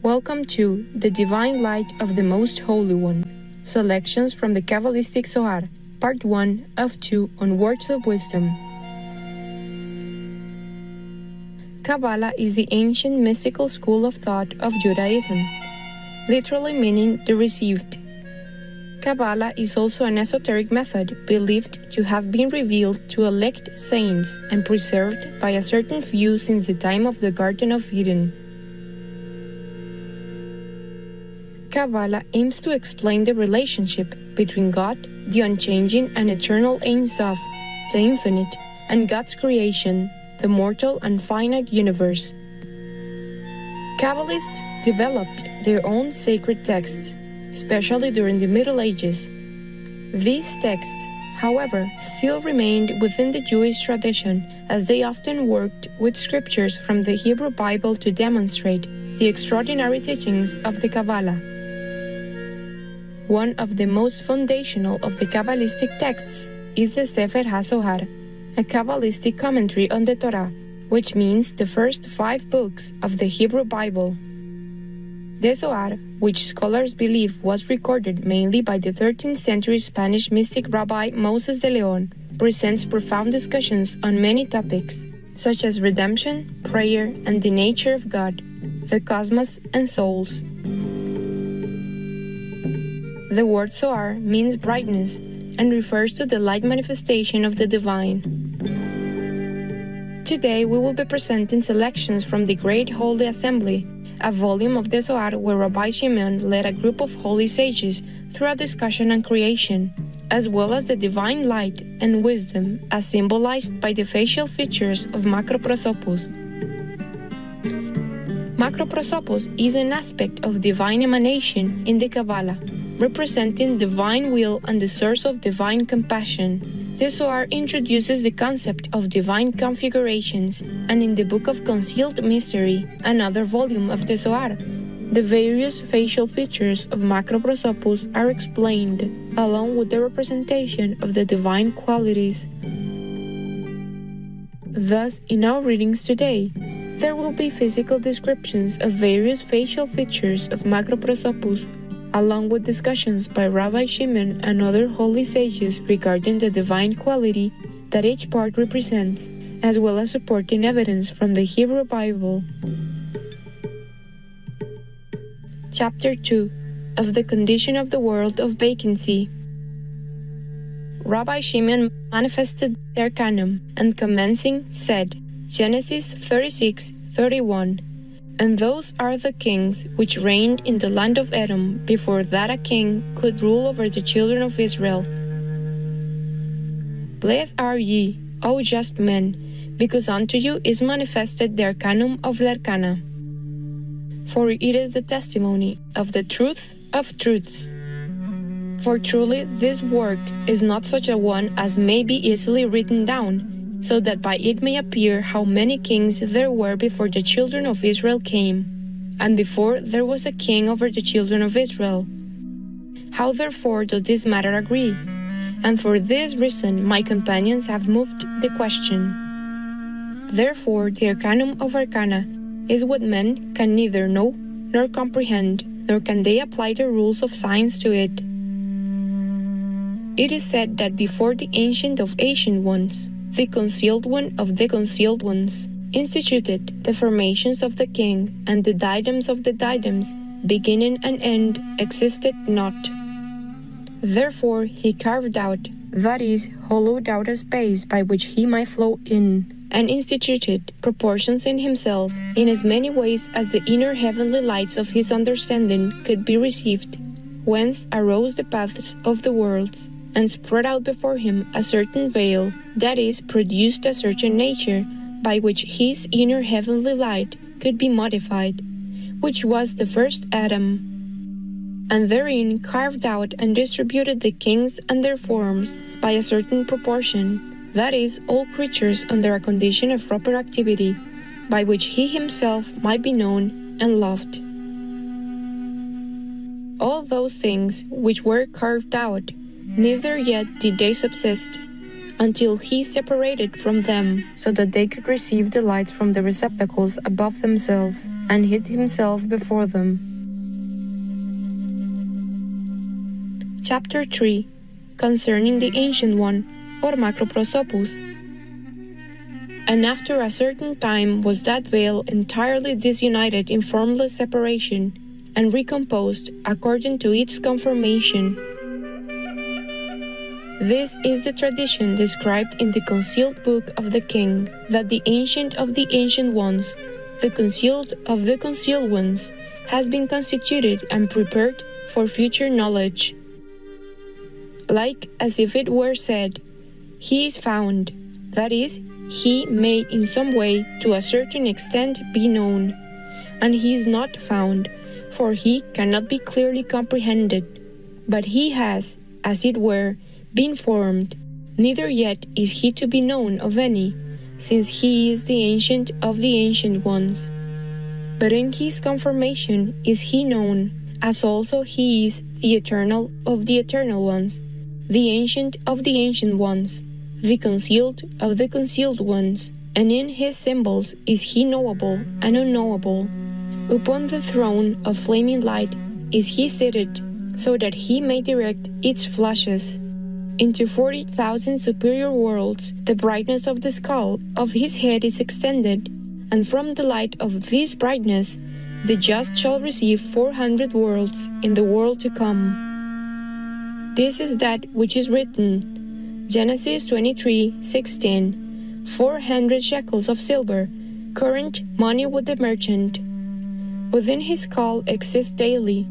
Welcome to The Divine Light of the Most Holy One. Selections from the Kabbalistic Zohar, Part 1 of 2 on Words of Wisdom. Kabbalah is the ancient mystical school of thought of Judaism, literally meaning the received. Kabbalah is also an esoteric method believed to have been revealed to elect saints and preserved by a certain few since the time of the Garden of Eden. Kabbalah aims to explain the relationship between God, the unchanging and eternal Ein Sof, the infinite, and God's creation, the mortal and finite universe. Kabbalists developed their own sacred texts, especially during the Middle Ages. These texts, however, still remained within the Jewish tradition, as they often worked with scriptures from the Hebrew Bible to demonstrate the extraordinary teachings of the Kabbalah. One of the most foundational of the Kabbalistic texts is the Sefer HaZohar, a Kabbalistic commentary on the Torah, which means the first 5 books of the Hebrew Bible. The Zohar, which scholars believe was recorded mainly by the 13th century Spanish mystic Rabbi Moses de Leon, presents profound discussions on many topics, such as redemption, prayer, and the nature of God, the cosmos, and souls. The word Zohar means brightness and refers to the light manifestation of the divine. Today we will be presenting selections from the Great Holy Assembly, a volume of the Zohar where Rabbi Shimon led a group of holy sages through a discussion on creation, as well as the divine light and wisdom as symbolized by the facial features of Macroprosopos. Macroprosopos is an aspect of divine emanation in the Kabbalah, representing divine will and the source of divine compassion. The Zohar introduces the concept of divine configurations, and in the Book of Concealed Mystery, another volume of the Zohar, the various facial features of Macroprosopos are explained, along with the representation of the divine qualities. Thus, in our readings today, there will be physical descriptions of various facial features of Macroprosopos, along with discussions by Rabbi Shimon and other holy sages regarding the divine quality that each part represents, as well as supporting evidence from the Hebrew Bible. Chapter 2 of the Condition of the World of Vacancy. Rabbi Shimon manifested their canon, and commencing said, Genesis 36:31, and those are the kings which reigned in the land of Edom before that a king could rule over the children of Israel. Blessed are ye, O just men, because unto you is manifested the arcanum of the arcana. For it is the testimony of the truth of truths. For truly this work is not such a one as may be easily written down, so that by it may appear how many kings there were before the children of Israel came, and before there was a king over the children of Israel. How therefore does this matter agree? And for this reason my companions have moved the question. Therefore the arcanum of arcana is what men can neither know nor comprehend, nor can they apply the rules of science to it. It is said that before the Ancient of Ancient Ones, the Concealed One of the Concealed Ones, instituted the formations of the king, and the diadems of the diadems, beginning and end, existed not. Therefore he carved out, that is, hollowed out a space by which he might flow in, and instituted proportions in himself, in as many ways as the inner heavenly lights of his understanding could be received, whence arose the paths of the worlds, and spread out before him a certain veil, that is, produced a certain nature, by which his inner heavenly light could be modified, which was the first Adam, and therein carved out and distributed the kings and their forms by a certain proportion, that is, all creatures under a condition of proper activity, by which he himself might be known and loved. All those things which were carved out, neither yet did they subsist, until he separated from them, so that they could receive the light from the receptacles above themselves, and hid himself before them. Chapter 3. Concerning the Ancient One, or Macroprosopus. And after a certain time was that veil entirely disunited in formless separation, and recomposed according to its conformation. This is the tradition described in the concealed book of the king, that the Ancient of the Ancient Ones, the Concealed of the Concealed Ones, has been constituted and prepared for future knowledge. Like as if it were said, he is found, that is, he may in some way to a certain extent be known, and he is not found, for he cannot be clearly comprehended, but he has, as it were, been formed, neither yet is he to be known of any, since he is the Ancient of the Ancient Ones. But in his conformation is he known, as also he is the Eternal of the Eternal Ones, the Ancient of the Ancient Ones, the Concealed of the Concealed Ones, and in his symbols is he knowable and unknowable. Upon the throne of flaming light is he seated, so that he may direct its flashes. Into 40,000 superior worlds the brightness of the skull of his head is extended, and from the light of this brightness the just shall receive 400 worlds in the world to come. This is that which is written, Genesis 23:16, 400 shekels of silver, current money with the merchant. Within his skull exist daily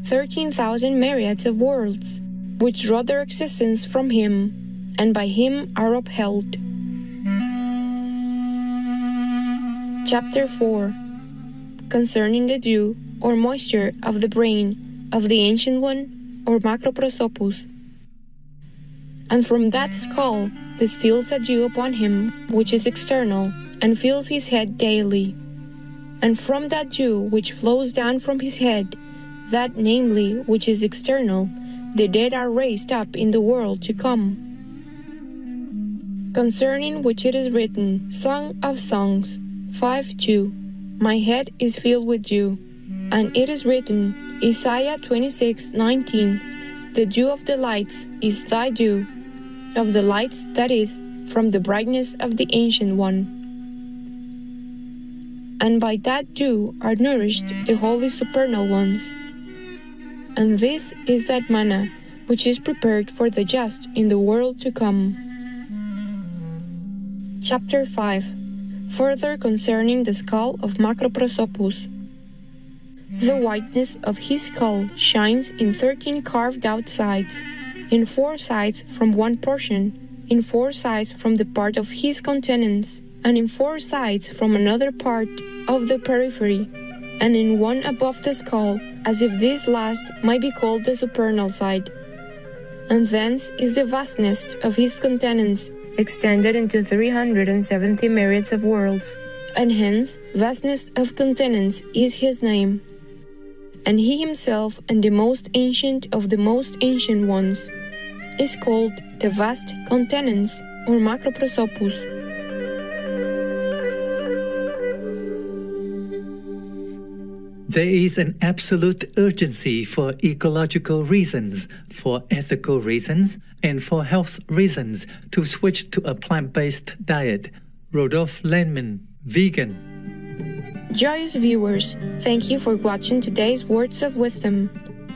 13,000 myriads of worlds, which draw their existence from him, and by him are upheld. Chapter 4. Concerning the dew, or moisture of the brain of the Ancient One, or Macroprosopus. And from that skull distills a dew upon him, which is external, and fills his head daily. And from that dew which flows down from his head, that namely which is external, the dead are raised up in the world to come. Concerning which it is written, Song of Songs 5:2, My head is filled with dew. And it is written, Isaiah 26:19, The dew of the lights is thy dew, of the lights, that is, from the brightness of the Ancient One. And by that dew are nourished the holy supernal ones. And this is that manna which is prepared for the just in the world to come. Chapter 5. Further concerning the skull of Macroprosopus. The whiteness of his skull shines in 13 carved out sides, in 4 sides from one portion, in 4 sides from the part of his countenance, and in 4 sides from another part of the periphery, and in one above the skull, as if this last might be called the supernal side. And thence is the vastness of his countenance extended into 370 myriads of worlds, and hence vastness of countenance is his name. And he himself, and the most ancient of the most ancient ones, is called the vast countenance, or Macroprosopus. There is an absolute urgency for ecological reasons, for ethical reasons, and for health reasons to switch to a plant-based diet. Rodolphe Lenman, vegan. Joyous viewers, thank you for watching today's Words of Wisdom.